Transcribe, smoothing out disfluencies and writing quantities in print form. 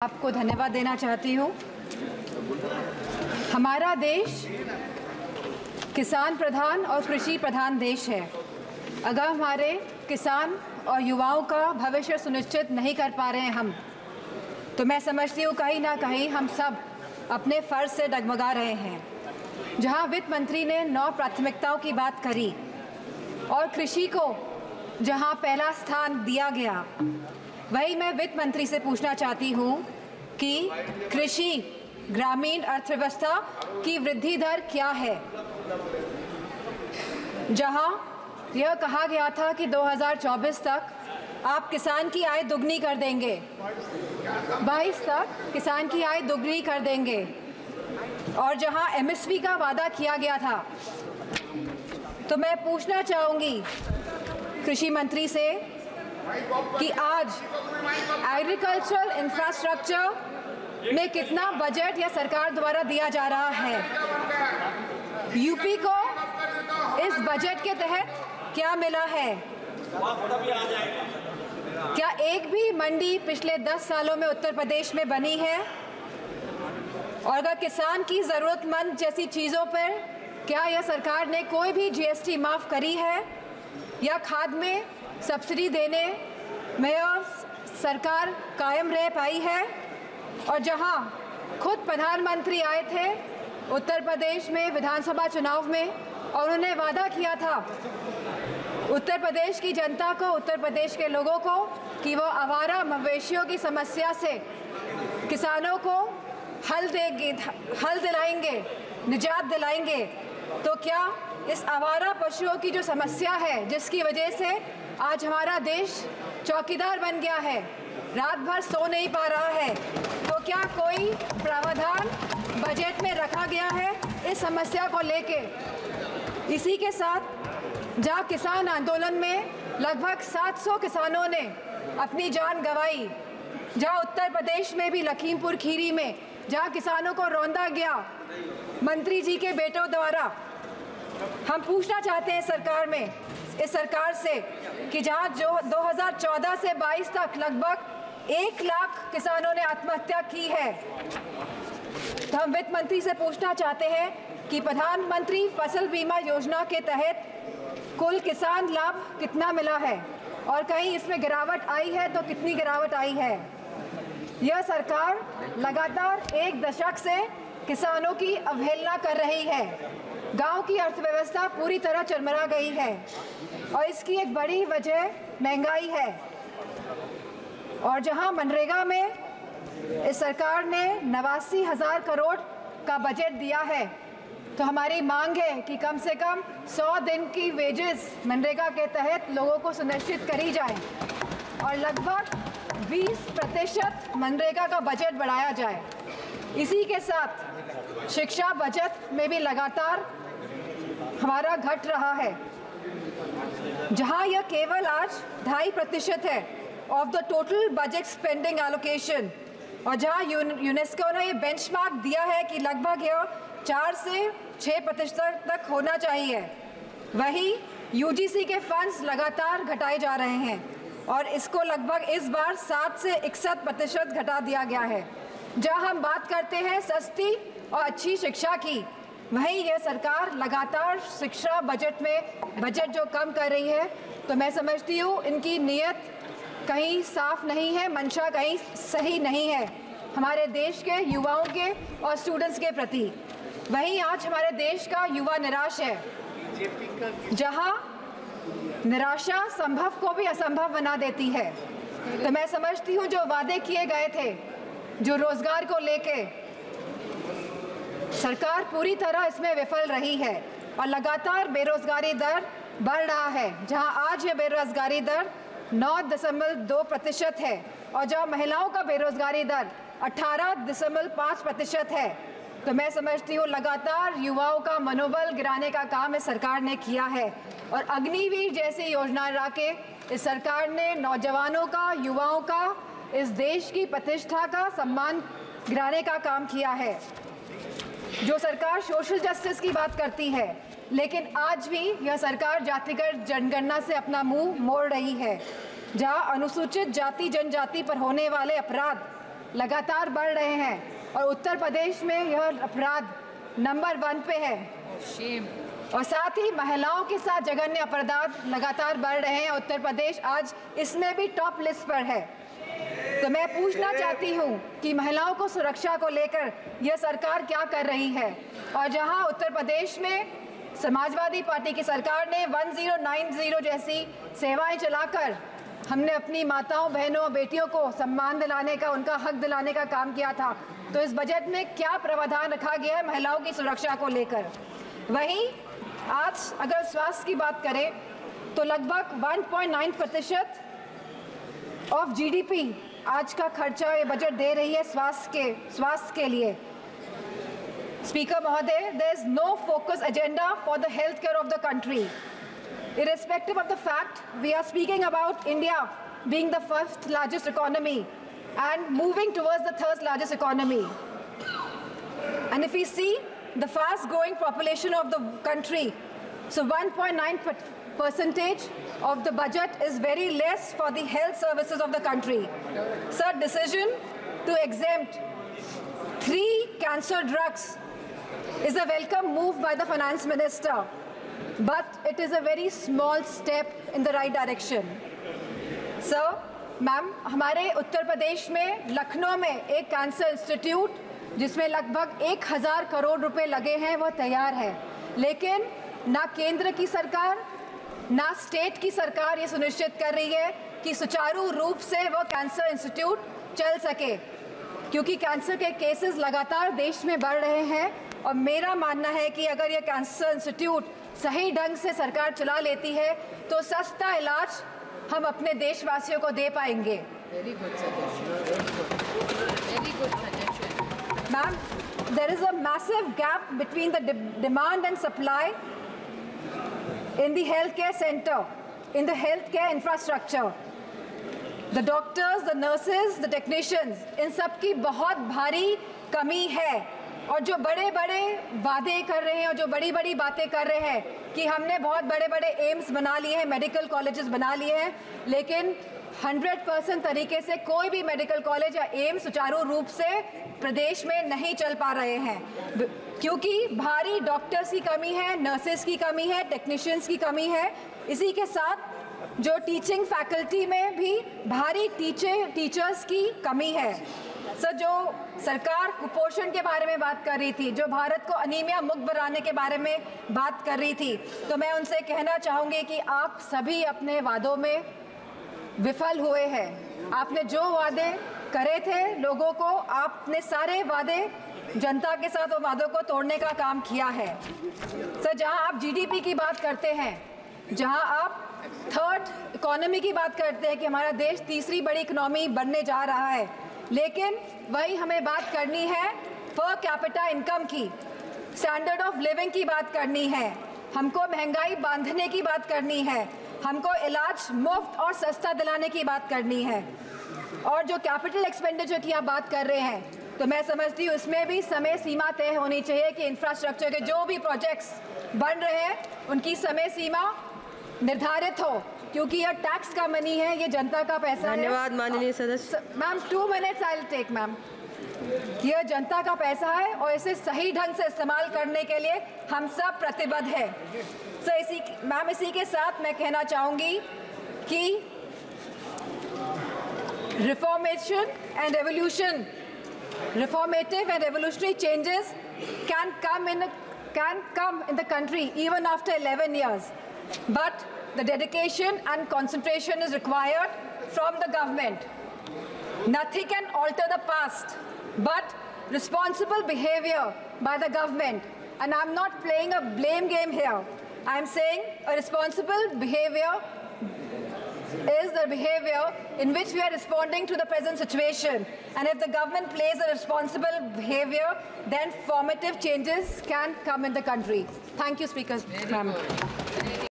आपको धन्यवाद देना चाहती हूँ। हमारा देश किसान प्रधान और कृषि प्रधान देश है। अगर हमारे किसान और युवाओं का भविष्य सुनिश्चित नहीं कर पा रहे हैं हम, तो मैं समझती हूँ कहीं ना कहीं हम सब अपने फ़र्ज से डगमगा रहे हैं। जहाँ वित्त मंत्री ने 9 प्राथमिकताओं की बात करी और कृषि को जहाँ पहला स्थान दिया गया, वही मैं वित्त मंत्री से पूछना चाहती हूँ कि कृषि ग्रामीण अर्थव्यवस्था की वृद्धि दर क्या है। जहां यह कहा गया था कि 2024 तक आप किसान की आय दुगनी कर देंगे, 22 तक किसान की आय दुगनी कर देंगे, और जहां एमएसपी का वादा किया गया था, तो मैं पूछना चाहूँगी कृषि मंत्री से कि आज एग्रीकल्चरल इंफ्रास्ट्रक्चर में कितना बजट या सरकार द्वारा दिया जा रहा है। यूपी को इस बजट के तहत क्या मिला है। क्या एक भी मंडी पिछले 10 सालों में उत्तर प्रदेश में बनी है। और अगर किसान की ज़रूरतमंद जैसी चीज़ों पर क्या यह सरकार ने कोई भी जीएसटी माफ़ करी है, या खाद में सब्सिडी देने में सरकार कायम रह पाई है। और जहां खुद प्रधानमंत्री आए थे उत्तर प्रदेश में विधानसभा चुनाव में, और उन्होंने वादा किया था उत्तर प्रदेश की जनता को, उत्तर प्रदेश के लोगों को, कि वो आवारा मवेशियों की समस्या से किसानों को हल दिलाएंगे, निजात दिलाएंगे। तो क्या इस आवारा पशुओं की जो समस्या है, जिसकी वजह से आज हमारा देश चौकीदार बन गया है, रात भर सो नहीं पा रहा है, तो क्या कोई प्रावधान बजट में रखा गया है इस समस्या को लेके। इसी के साथ जहां किसान आंदोलन में लगभग 700 किसानों ने अपनी जान गंवाई, जहां उत्तर प्रदेश में भी लखीमपुर खीरी में जहां किसानों को रौंदा गया मंत्री जी के बेटों द्वारा, हम पूछना चाहते हैं इस सरकार से कि जहां जो 2014 से 22 तक लगभग 1 लाख किसानों ने आत्महत्या की है, तो हम वित्त मंत्री से पूछना चाहते हैं कि प्रधानमंत्री फसल बीमा योजना के तहत कुल किसान लाभ कितना मिला है, और कहीं इसमें गिरावट आई है तो कितनी गिरावट आई है। यह सरकार लगातार 1 दशक से किसानों की अवहेलना कर रही है। गांव की अर्थव्यवस्था पूरी तरह चरमरा गई है, और इसकी एक बड़ी वजह महंगाई है। और जहां मनरेगा में इस सरकार ने 89,000 करोड़ का बजट दिया है, तो हमारी मांग है कि कम से कम 100 दिन की वेजेस मनरेगा के तहत लोगों को सुनिश्चित करी जाए, और लगभग 20% मनरेगा का बजट बढ़ाया जाए। इसी के साथ शिक्षा बजट में भी लगातार हमारा घट रहा है, जहां यह केवल आज 2.5% है of the total budget spending allocation, और जहां यूनेस्को ने ये बेंचमार्क दिया है कि लगभग यह 4 से 6% तक होना चाहिए, वही यूजीसी के फंड्स लगातार घटाए जा रहे हैं, और इसको लगभग इस बार 7 से 61% घटा दिया गया है। जहां हम बात करते हैं सस्ती और अच्छी शिक्षा की, वहीं यह सरकार लगातार शिक्षा बजट जो कम कर रही है, तो मैं समझती हूँ इनकी नीयत कहीं साफ नहीं है, मंशा कहीं सही नहीं है हमारे देश के युवाओं के और स्टूडेंट्स के प्रति। वहीं आज हमारे देश का युवा निराश है, जहां निराशा संभव को भी असंभव बना देती है। तो मैं समझती हूँ जो वादे किए गए थे, जो रोजगार को लेके, सरकार पूरी तरह इसमें विफल रही है, और लगातार बेरोजगारी दर बढ़ रहा है। जहां आज यह बेरोजगारी दर 9.2% है, और जहां महिलाओं का बेरोजगारी दर 18.5% है। तो मैं समझती हूँ लगातार युवाओं का मनोबल गिराने का काम इस सरकार ने किया है, और अग्निवीर जैसी योजना ला के इस सरकार ने नौजवानों का, युवाओं का, इस देश की प्रतिष्ठा का, सम्मान गिराने का काम किया है। जो सरकार सोशल जस्टिस की बात करती है, लेकिन आज भी यह सरकार जातिगत जनगणना से अपना मुंह मोड़ रही है, जहां अनुसूचित जाति जनजाति पर होने वाले अपराध लगातार बढ़ रहे हैं और उत्तर प्रदेश में यह अपराध नंबर 1 पे है। और साथ ही महिलाओं के साथ जघन्य अपराध लगातार बढ़ रहे हैं। उत्तर प्रदेश आज इसमें भी टॉप लिस्ट पर है। तो मैं पूछना चाहती हूँ कि महिलाओं को सुरक्षा को लेकर यह सरकार क्या कर रही है। और जहाँ उत्तर प्रदेश में समाजवादी पार्टी की सरकार ने 1090 जैसी सेवाएं चलाकर हमने अपनी माताओं, बहनों, बेटियों को सम्मान दिलाने का, उनका हक दिलाने का काम किया था, तो इस बजट में क्या प्रावधान रखा गया है महिलाओं की सुरक्षा को लेकर। वहीं आज अगर स्वास्थ्य की बात करें तो लगभग 1.9% ऑफ GDP आज का खर्चा ये बजट दे रही है स्वास्थ्य के लिए। स्पीकर महोदय, there is no focus agenda for the healthcare of the country. Irrespective of the fact we are speaking about India being the 1st largest economy and moving towards the 3rd largest economy. And if we see the fast growing population of the country, so 1.9% of the budget is very less for the health services of the country. Sir, decision to exempt 3 cancer drugs is a welcome move by the finance minister, but it is a very small step in the right direction. Sir, ma'am, हमारे उत्तर प्रदेश में लखनऊ में एक cancer institute जिसमें लगभग 1000 करोड़ रुपए लगे हैं वो तैयार है, लेकिन ना केंद्र की सरकार ना स्टेट की सरकार ये सुनिश्चित कर रही है कि सुचारू रूप से वो कैंसर इंस्टीट्यूट चल सके, क्योंकि कैंसर के केसेस लगातार देश में बढ़ रहे हैं। और मेरा मानना है कि अगर ये कैंसर इंस्टीट्यूट सही ढंग से सरकार चला लेती है तो सस्ता इलाज हम अपने देशवासियों को दे पाएंगे। Very good suggestion. Very good suggestion. Ma'am, there is a massive gap between the demand and supply in the healthcare center, in the healthcare infrastructure. The doctors, the nurses, the technicians, इन सब की बहुत भारी कमी है। और जो बड़े बड़े वादे कर रहे हैं और जो बड़ी बड़ी बातें कर रहे हैं कि हमने बहुत बड़े बड़े एम्स बना लिए हैं, मेडिकल कॉलेजेस बना लिए हैं, लेकिन 100% तरीके से कोई भी मेडिकल कॉलेज या एम्स सुचारू रूप से प्रदेश में नहीं चल पा रहे हैं, क्योंकि भारी डॉक्टर्स की कमी है, नर्सेस की कमी है, टेक्नीशियंस की कमी है। इसी के साथ जो टीचिंग फैकल्टी में भी भारी टीचर्स की कमी है। सर, जो सरकार कुपोषण के बारे में बात कर रही थी, जो भारत को अनीमिया मुक्त बनाने के बारे में बात कर रही थी, तो मैं उनसे कहना चाहूँगी कि आप सभी अपने वादों में विफल हुए हैं। आपने जो वादे करे थे लोगों को, आपने सारे वादे जनता के साथ वो वादों को तोड़ने का काम किया है। सर, जहाँ आप GDP की बात करते हैं, जहाँ आप 3rd इकोनॉमी की बात करते हैं कि हमारा देश 3री बड़ी इकोनॉमी बनने जा रहा है, लेकिन वही हमें बात करनी है पर कैपिटा इनकम की, स्टैंडर्ड ऑफ लिविंग की बात करनी है, हमको महंगाई बांधने की बात करनी है, हमको इलाज मुफ्त और सस्ता दिलाने की बात करनी है। और जो कैपिटल एक्सपेंडिचर की आप बात कर रहे हैं, तो मैं समझती हूँ इसमें भी समय सीमा तय होनी चाहिए कि इंफ्रास्ट्रक्चर के जो भी प्रोजेक्ट्स बन रहे हैं उनकी समय सीमा निर्धारित हो, क्योंकि यह टैक्स का मनी है, ये जनता का पैसा है। धन्यवाद माननीय सदस्य। Ma'am, 2 minutes I will take ma'am. यह जनता का पैसा है और इसे सही ढंग से इस्तेमाल करने के लिए हम सब प्रतिबद्ध हैं। मैम, इसी के साथ मैं कहना चाहूँगी कि reformative and revolutionary changes can come in the country even after 11 years, but the dedication and concentration is required from the government. Nothing can alter the past, but responsible behavior by the government. And I'm not playing a blame game here. I'm saying a responsible behavior is the behavior in which we are responding to the present situation. And if the government plays a responsible behavior, then formative changes can come in the country. Thank you, Speaker. Ma'am.